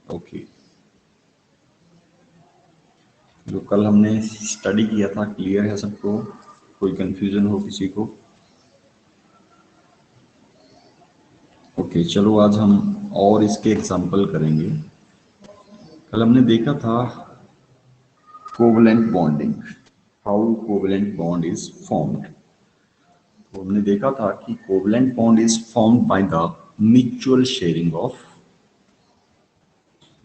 Okay, जो कल हमने स्टडी किया था क्लियर है सबको? कोई कंफ्यूजन हो किसी को? ओके, चलो आज हम और इसके एग्जांपल करेंगे। कल हमने देखा था covalent bonding, how covalent bond is formed. तो हमने देखा था कि covalent bond is formed by the mutual sharing of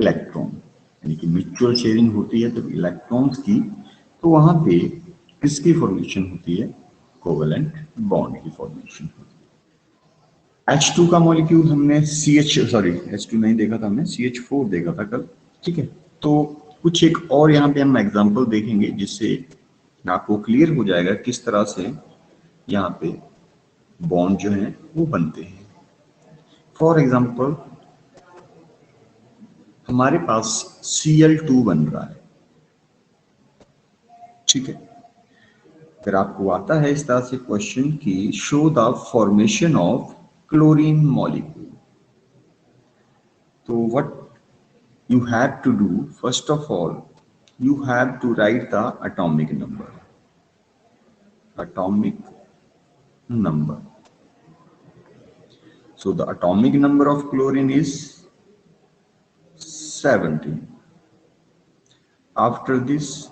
electron, यानी कि म्यूचुअल शेयरिंग होती है जब इलेक्ट्रॉन्स की, तो वहां पे किसकी फॉर्मेशन होती है? कोवलेंट बॉन्ड की फॉर्मेशन होती है। H2 का मॉलिक्यूल हमने H2 नहीं देखा था, हमने CH4 देखा था कल। ठीक है, तो कुछ एक और यहाँ पे हम एग्जांपल देखेंगे जिससे आपको क्लियर हो जाएगा किस तरह से यहाँ पे बॉन्ड जो है वो बनते हैं। फॉर एग्जाम्पल हमारे पास Cl2 बन रहा है। ठीक है, फिर आपको आता है इस तरह से क्वेश्चन की show the formation of chlorine molecule. तो what you have to do, first of all you have to write the atomic number. So the atomic number of chlorine is 17. After this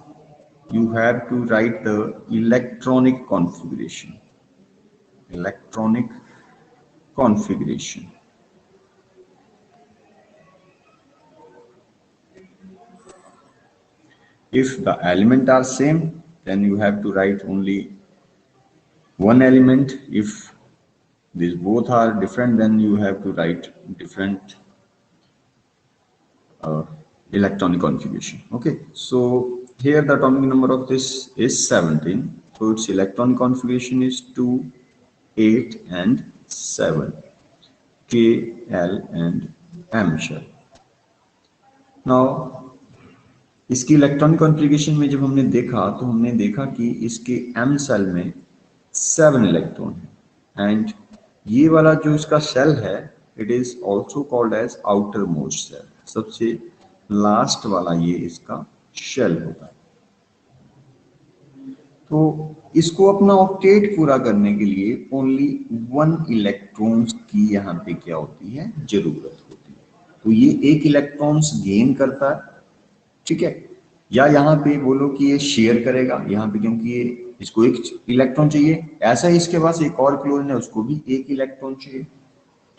you have to write the electronic configuration. If the element are same, then you have to write only one element. If these both are different, then you have to write different electronic configuration. Okay, so here the atomic number of this is 17, so its electronic configuration is 2, 8 and 7, K, L and M shell. Now इसकी electronic configuration में जब हमने देखा तो हमने देखा कि इसके M सेल में 7 इलेक्ट्रॉन है, एंड ये वाला जो इसका सेल है it is also called as outermost cell, सबसे लास्ट वाला ये इसका शेल होता है। तो इसको अपना ऑक्टेट पूरा करने के लिए ओनली 1 इलेक्ट्रॉन्स की यहाँ पे क्या होती है? जरूरत होती है। तो ये 1 इलेक्ट्रॉन्स गेन करता है। ठीक है, या यहाँ पे बोलो कि ये शेयर करेगा यहाँ पे, क्योंकि ये इसको 1 इलेक्ट्रॉन चाहिए, ऐसा ही इसके पास एक और क्लोरीन है उसको भी 1 इलेक्ट्रॉन चाहिए।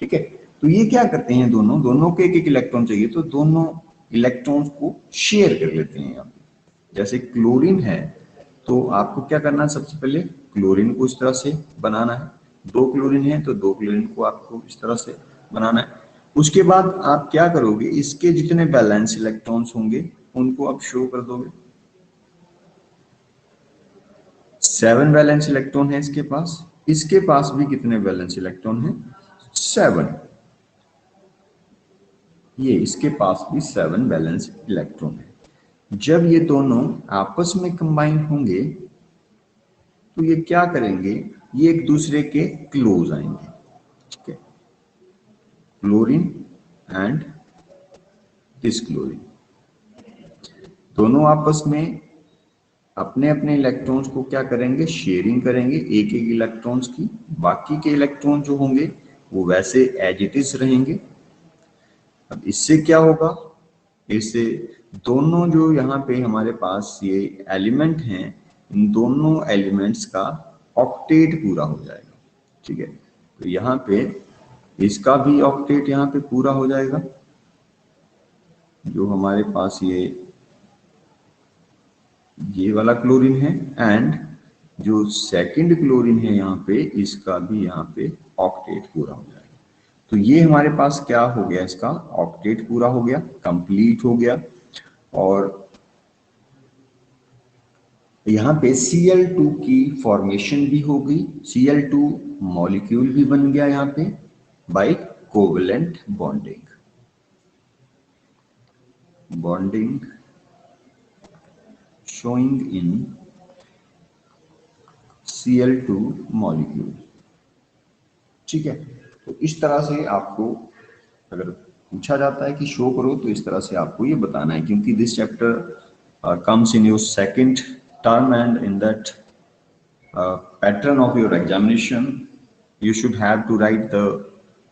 ठीक है, तो ये क्या करते हैं, दोनों को 1 इलेक्ट्रॉन चाहिए, तो दोनों इलेक्ट्रॉन्स को शेयर कर लेते हैं यहाँ पे। जैसे क्लोरीन है तो आपको क्या करना है, सबसे पहले क्लोरीन को इस तरह से बनाना है। 2 क्लोरीन है तो 2 क्लोरीन को आपको इस तरह से बनाना है। उसके बाद आप क्या करोगे, इसके जितने बैलेंस इलेक्ट्रॉन्स होंगे उनको आप शो कर दोगे। 7 वैलेंस इलेक्ट्रॉन है इसके पास भी कितने वैलेंस इलेक्ट्रॉन है? 7। ये इसके पास भी 7 वैलेंस इलेक्ट्रॉन है। जब ये दोनों आपस में कंबाइन होंगे तो ये क्या करेंगे, ये एक दूसरे के क्लोज आएंगे। ठीक है, क्लोरीन एंड दिस क्लोरीन दोनों आपस में अपने अपने इलेक्ट्रॉन्स को क्या करेंगे, शेयरिंग करेंगे 1 इलेक्ट्रॉन्स की। बाकी के इलेक्ट्रॉन जो होंगे वो वैसे एज इट इज रहेंगे। अब इससे क्या होगा, इससे दोनों जो यहाँ पे हमारे पास ये एलिमेंट हैं, इन दोनों एलिमेंट्स का ऑक्टेट पूरा हो जाएगा। ठीक है, तो यहाँ पे इसका भी ऑक्टेट यहाँ पे पूरा हो जाएगा। जो हमारे पास ये वाला क्लोरीन है, एंड जो सेकंड क्लोरीन है यहाँ पे, इसका भी यहाँ पे ऑक्टेट पूरा हो जाएगा। तो ये हमारे पास क्या हो गया, इसका ऑक्टेट पूरा हो गया, कंप्लीट हो गया। और यहाँ पे Cl2 की फॉर्मेशन भी हो गई, Cl2 मॉलिक्यूल भी बन गया यहाँ पे by covalent bonding showing in Cl2 molecule. ठीक है, तो इस तरह से आपको अगर पूछा जाता है कि शो करो, तो इस तरह से आपको ये बताना है, क्योंकि this chapter comes in your second term and in that pattern of your examination you should have to write the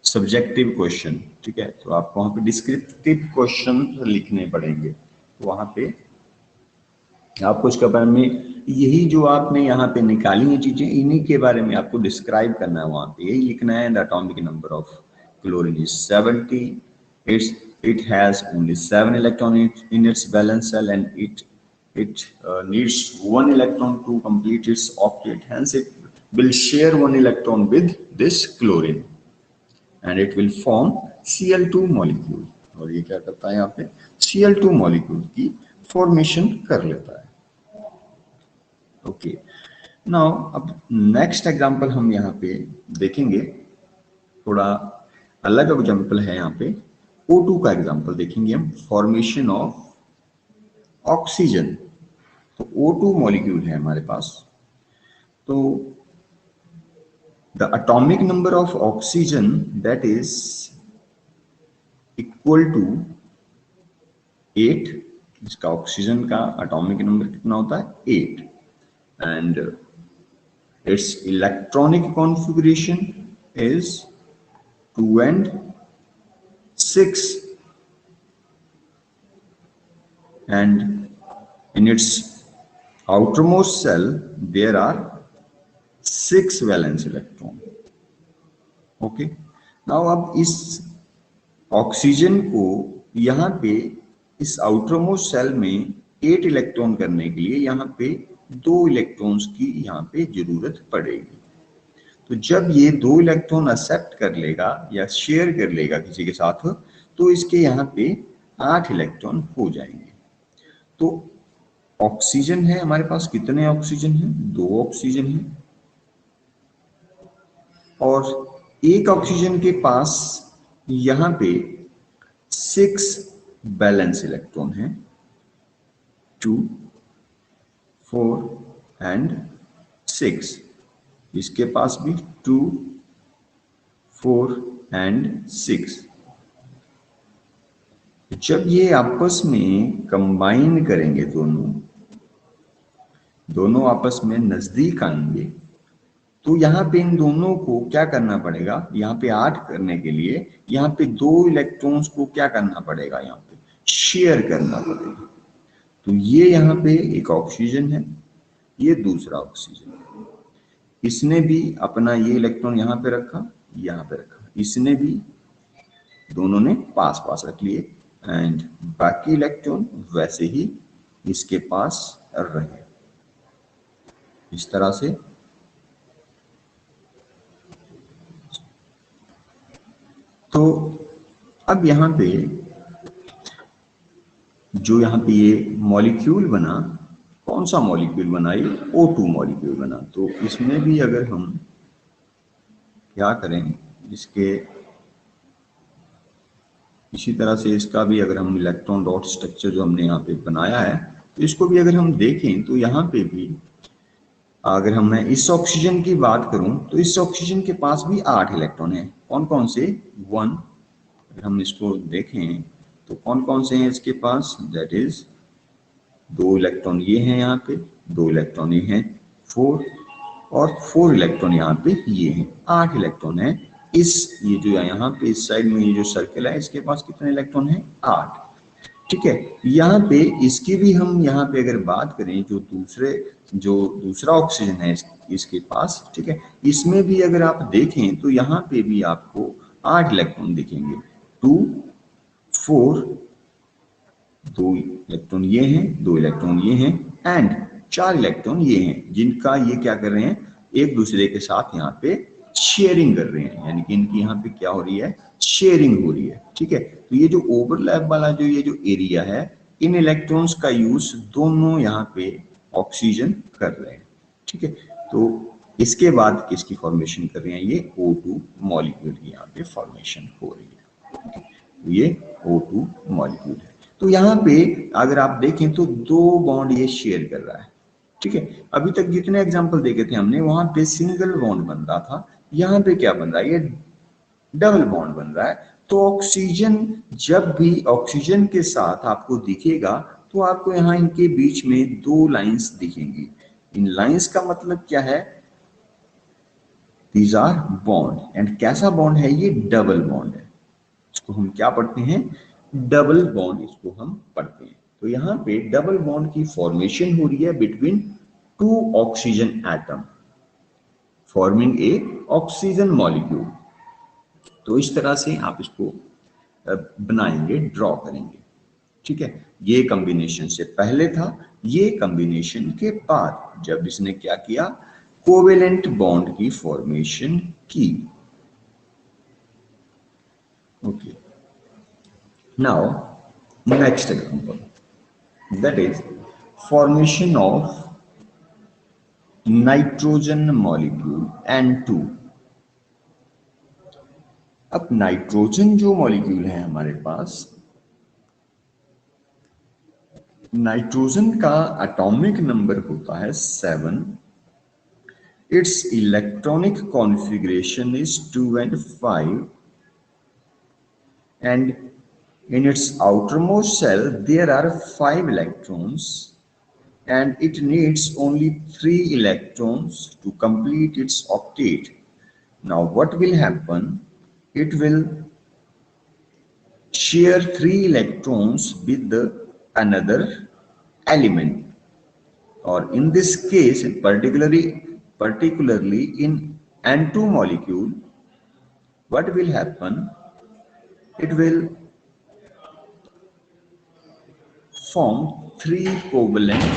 subjective question। ठीक है, तो आपको वहां पे डिस्क्रिप्टिव क्वेश्चन लिखने पड़ेंगे, तो वहां पे आपको इसके बारे में, यही जो आपने यहाँ पे निकाली हैं चीजें, इन्हीं के बारे में आपको डिस्क्राइब करना है, वहां पे यही लिखना है। The atomic number of chlorine is 70, it has only 7 electron in its valence shell and it needs 1 electron to complete its octet, hence it will share 1 electron with this chlorine and it will form Cl2 molecule। और ये क्या करता है, यहाँ पे Cl2 molecule की formation कर लेता है। ओके, नाउ अब नेक्स्ट एग्जांपल हम यहाँ पे देखेंगे, थोड़ा अलग एग्जांपल है। यहाँ पे O2 का एग्जांपल देखेंगे हम, फॉर्मेशन ऑफ ऑक्सीजन। तो O2 मॉलिक्यूल है हमारे पास, तो the atomic number of oxygen that is equal to 8। इसका ऑक्सीजन का एटॉमिक नंबर कितना होता है, 8, and its electronic configuration is 2 and 6, and in its outermost shell there are 6 valence electron। Okay, now अब इस ऑक्सीजन को यहाँ पे इस आउटरमोस्ट सेल में 8 इलेक्ट्रॉन करने के लिए यहाँ पे 2 इलेक्ट्रॉन्स की यहाँ पे जरूरत पड़ेगी। तो जब ये 2 इलेक्ट्रॉन एक्सेप्ट कर लेगा या शेयर कर लेगा किसी के साथ, तो इसके यहाँ पे 8 इलेक्ट्रॉन हो जाएंगे। तो ऑक्सीजन है हमारे पास, कितने ऑक्सीजन है, 2 ऑक्सीजन है, और एक ऑक्सीजन के पास यहाँ पे 6 बैलेंस इलेक्ट्रॉन है, 2, 4 एंड 6। इसके पास भी 2, 4 एंड 6। जब ये आपस में कंबाइन करेंगे, दोनों आपस में नजदीक आएंगे, तो यहाँ पे इन दोनों को क्या करना पड़ेगा, यहाँ पे 8 करने के लिए यहाँ पे 2 इलेक्ट्रॉन्स को क्या करना पड़ेगा, यहाँ पे शेयर करना पड़ेगा। तो ये यहाँ पे एक ऑक्सीजन है, ये दूसरा ऑक्सीजन है, इसने भी अपना ये इलेक्ट्रॉन यहाँ पे रखा, यहाँ पे रखा, इसने भी, दोनों ने पास पास रख लिए, एंड बाकी इलेक्ट्रॉन वैसे ही इसके पास रहे, इस तरह से। तो अब यहाँ पे जो यहाँ पे ये मॉलिक्यूल बना, कौन सा मॉलिक्यूल बना, ये O2 मॉलिक्यूल बना। तो इसमें भी अगर हम क्या करें, इसके इसी तरह से इसका भी अगर हम इलेक्ट्रॉन डॉट स्ट्रक्चर जो हमने यहाँ पे बनाया है, तो इसको भी अगर हम देखें, तो यहाँ पे भी अगर हम मैं इस ऑक्सीजन की बात करूं, तो इस ऑक्सीजन के पास भी 8 इलेक्ट्रॉन है। कौन कौन से, 1, अगर हम इसको देखें तो कौन कौन से हैं इसके पास, दैट इज 2 इलेक्ट्रॉन ये हैं यहाँ पे, 2 इलेक्ट्रॉन ये हैं, 4, और 4 इलेक्ट्रॉन यहाँ पे ये हैं, 8 इलेक्ट्रॉन है। इस ये जो यहाँ पे इस साइड में ये जो सर्कल है, इसके पास कितने इलेक्ट्रॉन है, 8। ठीक है, यहाँ पे इसकी भी हम यहाँ पे अगर बात करें, जो दूसरा ऑक्सीजन है इसके पास, ठीक है, इसमें भी अगर आप देखें तो यहाँ पे भी आपको 8 इलेक्ट्रॉन दिखेंगे, 2, 4, 2 इलेक्ट्रॉन ये हैं, 2 इलेक्ट्रॉन ये हैं, एंड 4 इलेक्ट्रॉन ये हैं, जिनका ये क्या कर रहे हैं, एक दूसरे के साथ यहाँ पे शेयरिंग कर रहे हैं, यानी कि इनकी यहाँ पे क्या हो रही है, शेयरिंग हो रही है। ठीक है, तो ये जो ओवरलैप वाला जो ये जो एरिया है, इन इलेक्ट्रॉन्स का यूज दोनों यहाँ पे ऑक्सीजन कर रहे हैं। ठीक है, तो इसके बाद किसकी फॉर्मेशन कर रहे हैं, ये O2 मॉलिक्यूल की यहाँ पे फॉर्मेशन हो रही है। ये O2 मॉलिक्यूल है। तो यहाँ पे अगर आप देखें तो 2 बॉन्ड ये शेयर कर रहा है। ठीक है, अभी तक जितने एग्जांपल देखे थे हमने, वहां पे सिंगल बॉन्ड बन रहा था, यहाँ पे क्या बन रहा है, ये डबल बॉन्ड बन रहा है। तो ऑक्सीजन, जब भी ऑक्सीजन के साथ आपको दिखेगा तो आपको यहाँ इनके बीच में दो लाइंस दिखेंगी। इन लाइंस का मतलब क्या है? These are bond. एंड कैसा बॉन्ड है ये? डबल बॉन्ड है। इसको हम क्या पढ़ते हैं? डबल बॉन्ड इसको हम पढ़ते हैं। तो यहाँ पे डबल बॉन्ड की फॉर्मेशन हो रही है between two oxygen atom forming A oxygen molecule. तो इस तरह से आप इसको बनाएंगे, ड्रॉ करेंगे। ठीक है, ये कॉम्बिनेशन से पहले था, ये कॉम्बिनेशन के बाद जब इसने क्या किया? कोवेलेंट बॉन्ड की फॉर्मेशन की। Okay, now next example, that is formation of nitrogen molecule N2। अब नाइट्रोजन जो मॉलिक्यूल है हमारे पास, नाइट्रोजन का एटॉमिक नंबर होता है 7, its electronic configuration is 2 and 5, and in its outermost shell there are 5 electrons, and it needs only 3 electrons to complete its octet. Now what will happen? It will share 3 electrons with the another element, or in this case particularly in N2 molecule, what will happen? It will form 3 covalent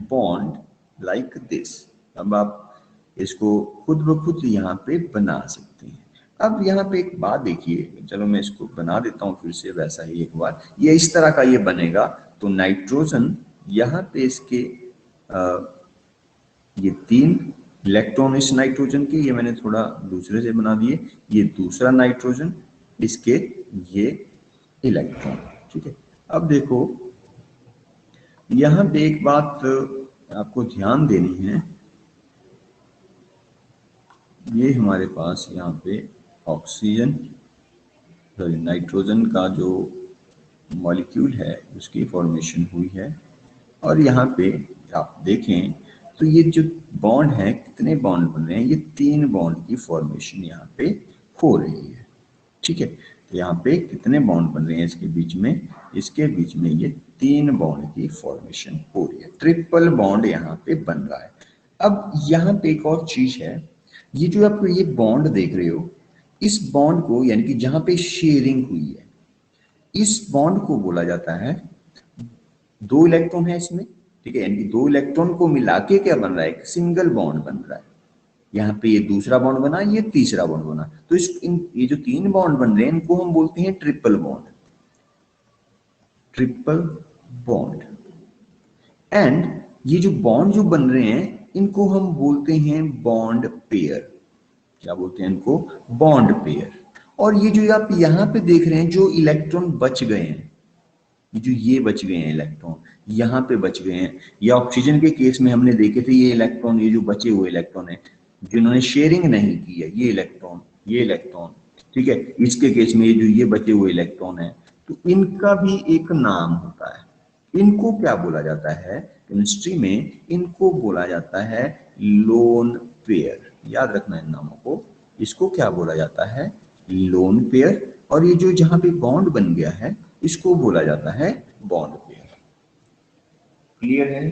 bond like this। अब आप इसको खुद ब खुद यहाँ पे बना सकते हैं। अब यहाँ पे एक बात देखिए, चलो मैं इसको बना देता हूँ फिर से वैसा ही एक बार। ये इस तरह का ये बनेगा। तो नाइट्रोजन यहाँ पे इसके ये 3 इलेक्ट्रॉन इस नाइट्रोजन के, ये मैंने थोड़ा दूसरे से बना दिए, ये दूसरा नाइट्रोजन, इसके ये इलेक्ट्रॉन। ठीक है, अब देखो यहाँ पे एक बात आपको ध्यान देनी है। ये हमारे पास यहाँ पे ऑक्सीजन, सॉरी नाइट्रोजन का जो मॉलिक्यूल है उसकी फॉर्मेशन हुई है, और यहाँ पे आप देखें तो ये जो बॉन्ड है, कितने बॉन्ड बन रहे हैं? ये 3 बॉन्ड की फॉर्मेशन यहाँ पे हो रही है। ठीक है, तो यहाँ पे कितने बॉन्ड बन रहे हैं इसके बीच में? इसके बीच में ये 3 बॉन्ड की फॉर्मेशन हो रही है, ट्रिपल बॉन्ड यहाँ पे बन रहा है। अब यहाँ पे एक और चीज है, ये जो आप ये बॉन्ड देख रहे हो, इस बॉन्ड को, यानी कि जहां पे शेयरिंग हुई है, इस बॉन्ड को बोला जाता है, 2 इलेक्ट्रॉन है इसमें, ठीक है, यानी कि 2 इलेक्ट्रॉन को मिला के क्या बन रहा है? एक सिंगल बॉन्ड बन रहा है। यहाँ पे ये दूसरा बॉन्ड बना, ये तीसरा बॉन्ड बना। तो ये जो 3 बॉन्ड बन रहे हैं इनको हम बोलते हैं triple bond, triple bond. And ये जो बॉन्ड जो बन रहे हैं इनको हम बोलते हैं बॉन्ड पेयर। क्या बोलते हैं इनको? Bond pair. और ये जो आप यहाँ पे देख रहे हैं, जो इलेक्ट्रॉन बच गए हैं, जो ये बच गए हैं इलेक्ट्रॉन, यहाँ पे बच गए हैं, या ऑक्सीजन के केस में हमने देखे थे ये इलेक्ट्रॉन, ये जो बचे हुए इलेक्ट्रॉन है जिन्होंने शेयरिंग नहीं की है, ये इलेक्ट्रॉन, ठीक है, इसके केस में ये जो ये बचे हुए इलेक्ट्रॉन है, तो इनका भी एक नाम होता है। इनको क्या बोला जाता है? केमिस्ट्री में इनको बोला जाता है लोन पेयर। याद रखना इन नामों को। इसको क्या बोला जाता है? Lone pair. और ये जो जहां पे बॉन्ड बन गया है इसको बोला जाता है बॉन्ड पेयर। क्लियर है?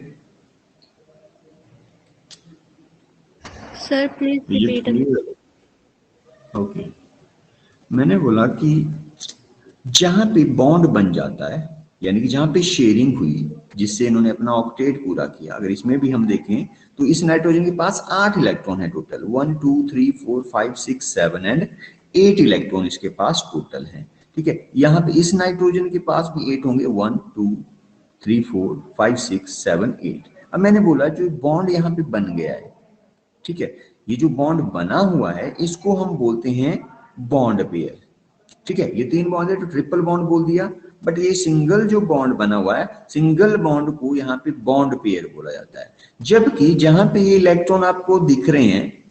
Sir please repeat. ओके, मैंने बोला कि जहां पे बॉन्ड बन जाता है, यानी कि जहां पे शेयरिंग हुई, जिससे इन्होंने अपना ऑक्टेट पूरा किया। अगर इसमें भी हम देखें तो इस नाइट्रोजन के पास 8 इलेक्ट्रॉन है टोटल, 1 2 3 4 5 6 7 एंड 8 इलेक्ट्रॉन इसके पास टोटल है। ठीक है, यहाँ पे इस नाइट्रोजन के पास भी 8 होंगे, 1 2 3 4 5 6 7 8। अब मैंने बोला जो बॉन्ड यहाँ पे बन गया है, ठीक है, ये जो बॉन्ड बना हुआ है इसको हम बोलते हैं बॉन्ड पेयर। ठीक है, ये 3 बॉन्ड है तो ट्रिपल बॉन्ड बोल दिया, बट ये सिंगल जो बॉन्ड बना हुआ है, सिंगल बॉन्ड को यहाँ पे बॉन्ड पेयर बोला जाता है। जबकि जहां पे ये इलेक्ट्रॉन आपको दिख रहे हैं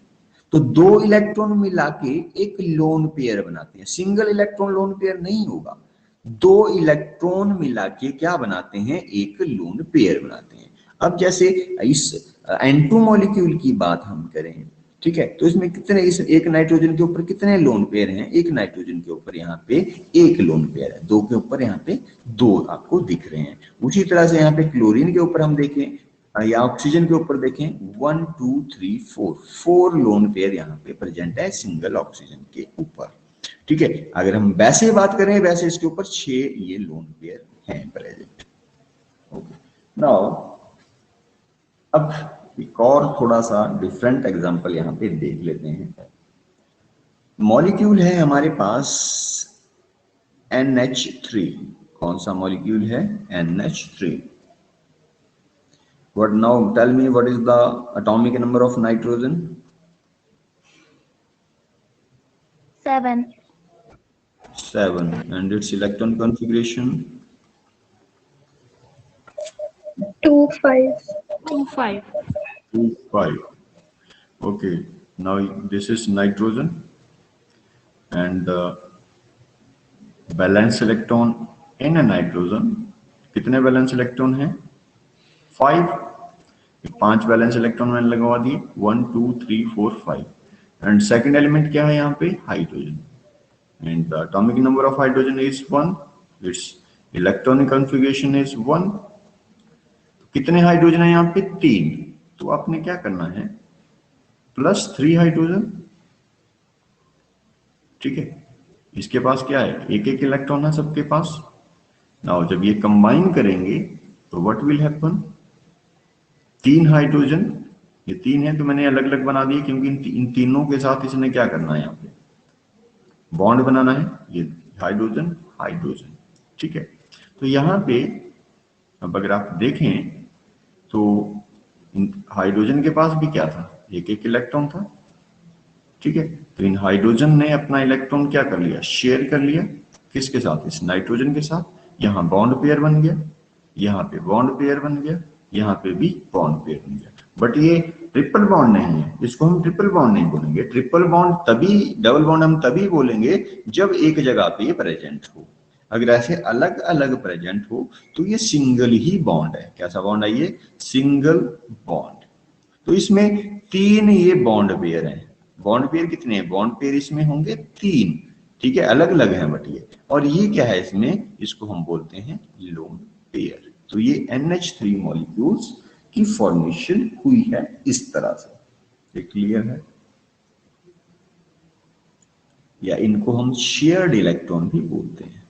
तो दो इलेक्ट्रॉन मिला के एक लोन पेयर बनाते हैं, सिंगल इलेक्ट्रॉन लोन पेयर नहीं होगा, दो इलेक्ट्रॉन मिला के क्या बनाते हैं, एक लोन पेयर बनाते हैं। अब जैसे इस N2 मॉलिक्यूल की बात हम करें, ठीक है, तो इसमें कितने, इस एक नाइट्रोजन के ऊपर कितने लोन पेयर हैं, एक नाइट्रोजन के ऊपर यहाँ पे एक लोन पेयर है, दो के ऊपर यहाँ पे दो आपको दिख रहे हैं। उसी तरह से यहाँ पे क्लोरीन के ऊपर हम देखें या ऑक्सीजन के ऊपर देखें, 1 2 3 4 4 लोन पेयर यहाँ पे प्रेजेंट है सिंगल ऑक्सीजन के ऊपर, ठीक है। अगर हम वैसे बात करें, वैसे इसके ऊपर 6 ये लोन पेयर हैं प्रेजेंट। ओके, नाउ अब एक और थोड़ा सा डिफरेंट एग्जांपल यहाँ पे देख लेते हैं। मॉलिक्यूल है हमारे पास NH3, कौन सा मॉलिक्यूल है, NH3। What now? Tell me what is the atomic number of nitrogen? 7. 7. And its electron configuration? 2 5. 2 5. 2 5. Okay, now this is nitrogen and the valence electron in a nitrogen, कितने valence electron हैं, 5। 5 valence electron मैंने लगवा दिए, 1 2 3 4 5। And second element क्या है यहाँ पे, hydrogen, and the atomic number of hydrogen is 1, it's electronic configuration is 1। कितने हाइड्रोजन है यहाँ पे, 3। तो आपने क्या करना है, +3 हाइड्रोजन, ठीक है। इसके पास क्या है, एक एक इलेक्ट्रॉन है सबके पास। नाउ जब ये कंबाइन करेंगे तो व्हाट विल हैपन, 3 हाइड्रोजन, ये 3 है तो मैंने अलग अलग बना दिए क्योंकि इन तीनों के साथ इसने क्या करना है, यहाँ पे बॉन्ड बनाना है, ये हाइड्रोजन हाइड्रोजन, ठीक है। तो यहाँ पे अब अगर आप देखें तो हाइड्रोजन के पास भी क्या था, एक एक इलेक्ट्रॉन था, ठीक है। तो इन हाइड्रोजन ने अपना इलेक्ट्रॉन क्या कर लिया, शेयर कर लिया, किसके साथ, इस नाइट्रोजन के साथ। यहाँ बॉन्ड पेयर बन गया, यहाँ पे बॉन्ड पेयर बन गया, यहाँ पे भी बॉन्ड पेयर बन गया। बट ये ट्रिपल बॉन्ड नहीं है, इसको हम ट्रिपल बॉन्ड नहीं बोलेंगे। ट्रिपल बॉन्ड तभी, डबल बॉन्ड हम तभी बोलेंगे जब एक जगह पे प्रेजेंट हो। अगर ऐसे अलग अलग प्रेजेंट हो तो ये सिंगल ही बॉन्ड है। कैसा बॉन्ड है ये, सिंगल बॉन्ड। तो इसमें 3 ये बॉन्ड पेयर हैं। बॉन्ड पेयर कितने हैं, बॉन्ड पेयर इसमें होंगे 3, ठीक है, अलग अलग हैं बट ये। और ये क्या है इसमें, इसको हम बोलते हैं लोन पेयर। तो ये NH3 मॉलिक्यूल्स की फॉर्मेशन हुई है इस तरह से, ये क्लियर है। या इनको हम शेयर्ड इलेक्ट्रॉन भी बोलते हैं,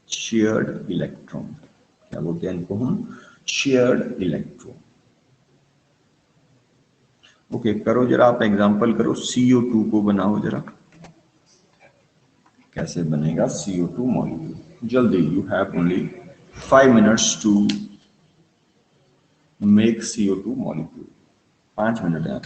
शेयर्ड इलेक्ट्रॉन, क्या बोलते हैं इनको हम, शेयर्ड इलेक्ट्रॉन। ओके, करो जरा आप एग्जांपल करो, CO2 को बनाओ जरा, कैसे बनेगा CO2 मॉलिक्यूल, जल्दी, you have only 5 minutes to make CO2 molecule, 5 minute है।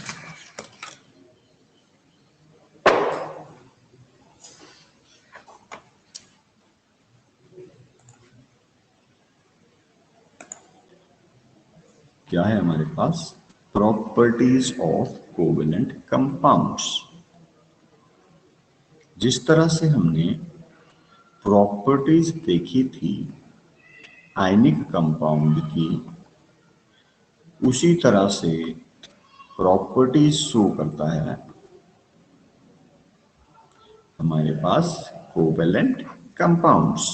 क्या है हमारे पास, प्रॉपर्टीज ऑफ कोवेलेंट कंपाउंड्स। जिस तरह से हमने प्रॉपर्टीज देखी थी आयनिक कंपाउंड की, उसी तरह से प्रॉपर्टीज शो करता है हमारे पास कोवेलेंट कंपाउंड्स।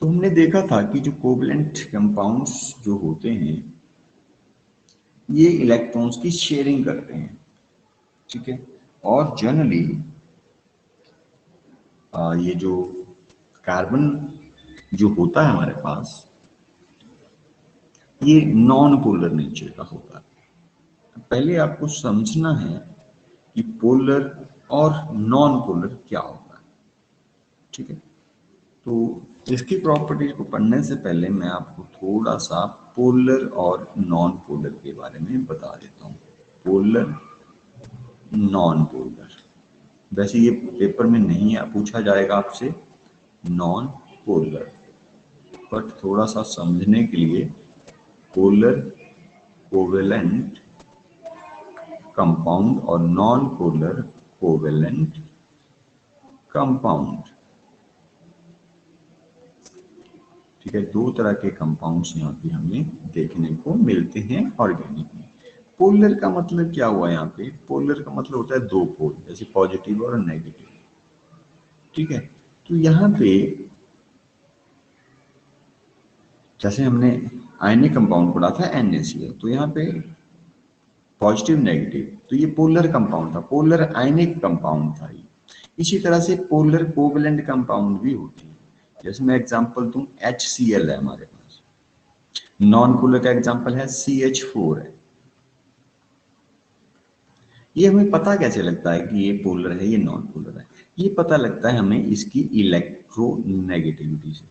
तो हमने देखा था कि जो कोवेलेंट कंपाउंड्स जो होते हैं ये इलेक्ट्रॉन्स की शेयरिंग करते हैं, ठीक है। और जनरली ये जो कार्बन जो होता है हमारे पास, ये नॉन पोलर नेचर का होता है। पहले आपको समझना है कि पोलर और नॉन पोलर क्या होता है, ठीक है। तो इसकी प्रॉपर्टीज को पढ़ने से पहले मैं आपको थोड़ा सा पोलर और नॉन पोलर के बारे में बता देता हूँ। पोलर, नॉन पोलर, वैसे ये पेपर में नहीं पूछा जाएगा आपसे नॉन पोलर, बट थोड़ा सा समझने के लिए पोलर, कोवेलेंट कंपाउंड और नॉन पोलर कोवेलेंट कंपाउंड। ठीक है, दो तरह के कंपाउंड्स यहाँ पे हमें देखने को मिलते हैं ऑर्गेनिक में। पोलर का मतलब क्या हुआ यहाँ पे? पोलर का मतलब होता है दो पोल, जैसे पॉजिटिव और नेगेटिव। ठीक है, तो यहाँ पे जैसे हमने आयनिक कंपाउंड पढ़ा था NaCl, तो यहाँ पे पॉजिटिव नेगेटिव, तो ये पोलर कंपाउंड था, पोलर आयनिक कंपाउंड था ये। इसी तरह से पोलर कोवेलेंट कंपाउंड भी होते हैं। जैसे मैं एग्जांपल दूं, HCl है हमारे पास, नॉन पोलर का एग्जांपल है CH4 है। ये हमें पता कैसे लगता है कि ये पोलर है, ये नॉन पोलर है? ये पता लगता है हमें इसकी इलेक्ट्रोनेगेटिविटी से।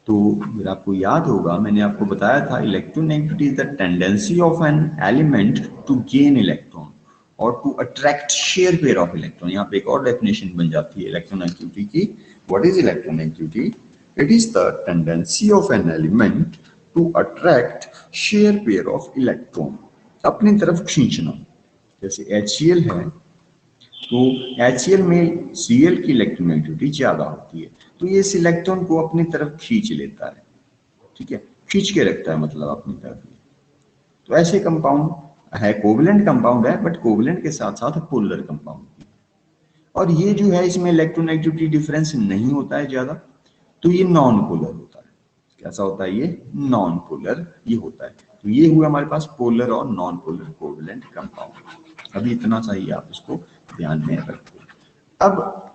तो अगर आपको याद होगा, मैंने आपको बताया था electronegativity is the tendency of an element to gain electron और to attract share pair of electron. यहाँ पे एक और डेफिनेशन बन जाती है इलेक्ट्रोनेगेटिविटी की। What is electronegativity? It is the tendency of an element to attract share pair of electron, अपनी तरफ खींचना। जैसे HCl है, तो HCl में Cl की इलेक्ट्रोनेगेटिविटी ज्यादा होती है, तो ये इस इलेक्ट्रॉन को अपनी तरफ खींच लेता है। ठीक है, खींच के रखता है मतलब अपनी तरफ। तो ऐसे कंपाउंड है, कोवेलेंट कंपाउंड है, बट कोवेलेंट के साथ साथ पोलर कंपाउंड भी। और ये जो है, इसमें इलेक्ट्रोनेगेटिविटी डिफरेंस नहीं होता है ज्यादा, तो ये नॉन पोलर होता है। कैसा होता है ये? नॉन पोलर ये होता है। तो ये हुआ हमारे पास पोलर और नॉन पोलर कोवेलेंट कंपाउंड। अभी इतना चाहिए, आप इसको ध्यान में रखो। अब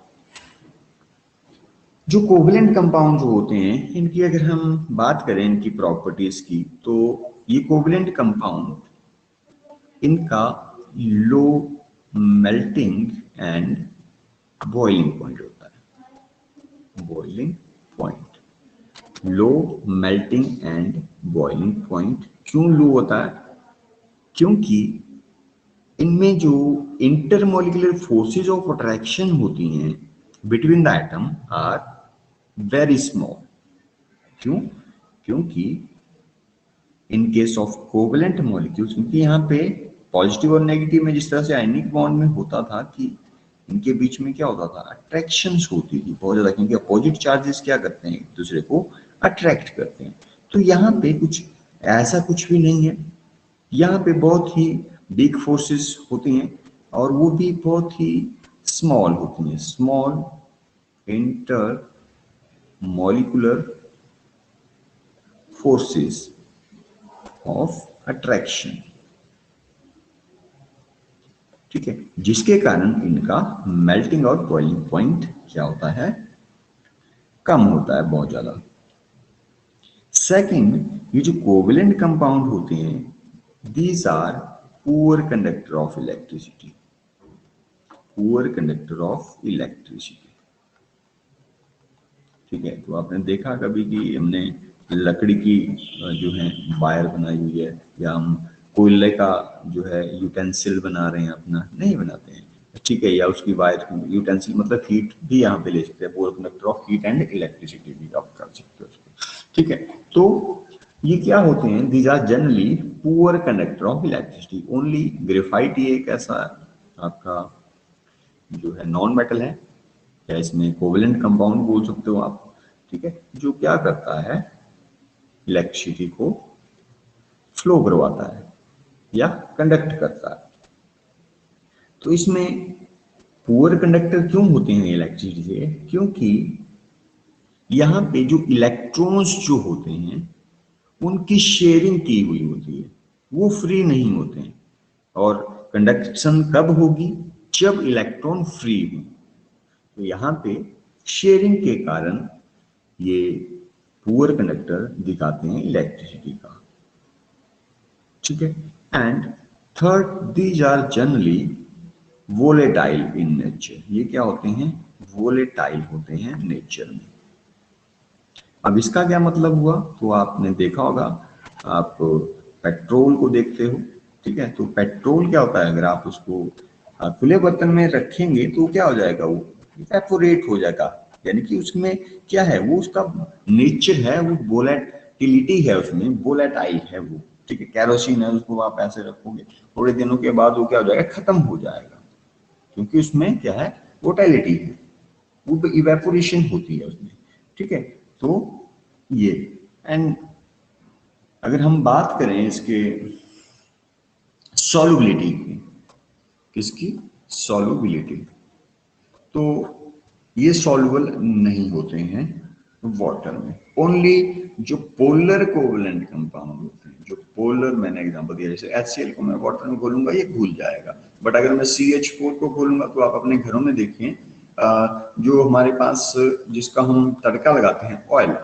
जो कोवेलेंट कंपाउंड जो होते हैं, इनकी अगर हम बात करें, इनकी प्रॉपर्टीज की, तो ये कोवेलेंट कंपाउंड, इनका low melting and boiling point होता है। Boiling point, low melting and boiling point क्यों लो होता है? क्योंकि इनमें जो इंटरमोलिकुलर फोर्सेस ऑफ अट्रैक्शन होती हैं between the atom are very small. क्यों? क्योंकि in case of covalent molecules, क्योंकि यहाँ पे पॉजिटिव और नेगेटिव में जिस तरह से आयनिक बॉन्ड में होता था कि इनके बीच में क्या होता था, अट्रैक्शंस होती थी बहुत ज्यादा, क्योंकि अपोजिट चार्जेस क्या करते हैं, एक दूसरे को अट्रैक्ट करते हैं। तो यहाँ पे कुछ ऐसा कुछ भी नहीं है, यहाँ पे बहुत ही बिग फोर्सेस होती हैं और वो भी बहुत ही स्मॉल होती हैं। Small inter molecular forces of attraction. ठीक है, जिसके कारण इनका मेल्टिंग और बॉइलिंग पॉइंट क्या होता है, कम होता है बहुत ज्यादा। सेकंड, ये जो कोवेलेंट कंपाउंड होते हैं, these are poor conductor of electricity. Poor conductor of electricity. ठीक है, तो आपने देखा कभी कि हमने लकड़ी की जो है वायर बनाई हुई है, या हम कोयले का जो है यूटेंसिल बना रहे हैं अपना, नहीं बनाते हैं। ठीक है, या उसकी वायर यूटेंसिल मतलब हीट भी यहाँ पे ले सकते हैं, poor conductor of heat and electricity भी आप कर सकते हो उसको। ठीक है, तो ये क्या होते हैं? These are generally poor conductor of electricity. Only graphite ये एक ऐसा आपका जो है नॉन मेटल है, या इसमें कोवेलेंट कंपाउंड बोल सकते हो आप। ठीक है, जो क्या करता है, इलेक्ट्रिसिटी को फ्लो करवाता है या कंडक्ट करता है। तो इसमें पुअर कंडक्टर क्यों होते हैं इलेक्ट्रिसिटी से? क्योंकि यहाँ पे जो इलेक्ट्रॉन्स जो होते हैं उनकी शेयरिंग की हुई होती है, वो फ्री नहीं होते हैं। और कंडक्शन कब होगी? जब इलेक्ट्रॉन फ्री हो। तो यहाँ पे शेयरिंग के कारण ये पुअर कंडक्टर दिखाते हैं इलेक्ट्रिसिटी का। ठीक है, and third, these are generally volatile in nature. ये क्या होते हैं? वोलेटाइल होते हैं नेचर में। अब इसका क्या मतलब हुआ? तो आपने देखा होगा, आप पेट्रोल को देखते हो। ठीक है, तो पेट्रोल क्या होता है, अगर आप उसको खुले बर्तन में रखेंगे तो क्या हो जाएगा, वो इवेपोरेट हो जाएगा। यानी कि उसमें क्या है, वो उसका नेचर है, वो वोलेटिलिटी है, उसमें वोलेटाइल है वो। ठीक है, कैरोसिन है उसको आप ऐसे रखोगे, थोड़े दिनों के बाद वो क्या हो जाएगा, खत्म हो जाएगा, क्योंकि उसमें क्या है, वोटाइलिटी है, वो इवेपोरेशन होती है उसमें। ठीक है, तो ये एंड अगर हम बात करें इसके सॉल्युबिलिटी की, किसकी, सॉल्युबिलिटी, तो ये सॉल्युबल नहीं होते हैं वाटर में। ओनली जो पोलर कोवलेंट कंपाउंड होते हैं, जो पोलर, मैंने एग्जांपल दिया जैसे HCl को मैं वाटर में घोलूंगा ये घुल जाएगा, बट अगर मैं CH4 को घोलूंगा तो आप अपने घरों में देखें, जो हमारे पास जिसका हम तड़का लगाते हैं ऑयल,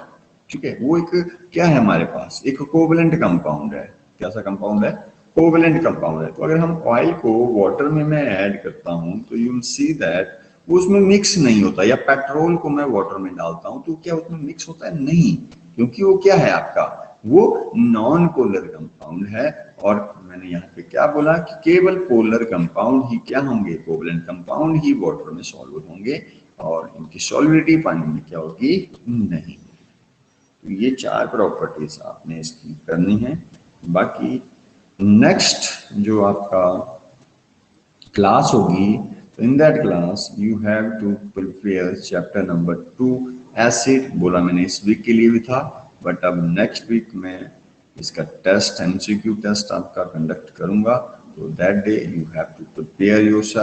ठीक है, वो एक क्या है हमारे पास, एक कोवलेंट कंपाउंड है। कैसा कंपाउंड है, कोवलेंट कंपाउंड है। तो अगर हम ऑयल को वाटर में मैं ऐड करता हूं तो यू विल सी दैट वो उसमें मिक्स नहीं होता, या पेट्रोल को मैं वाटर में डालता हूं तो क्या उसमें मिक्स होता है, नहीं, क्योंकि वो क्या है आपका, वो नॉन पोलर कंपाउंड है। और मैंने यहाँ पे क्या बोला कि केवल पोलर कंपाउंड ही क्या होंगे, कोवलेंट कंपाउंड ही वाटर में सॉल्व होंगे, और इनकी सॉल्युबिलिटी पानी में क्या होगी, नहीं। तो ये 4 प्रॉपर्टीज आपने इसकी करनी है। बाकी नेक्स्ट जो आपका क्लास होगी, in that class you have to prepare chapter number 2 acid, बोला मैंने इस वीक के लिए भी था, बट अब नेक्स्ट वीक में इसका टेस्ट MCQ टेस्ट आपका कंडक्ट करूंगा, तो that day you have to prepare yourself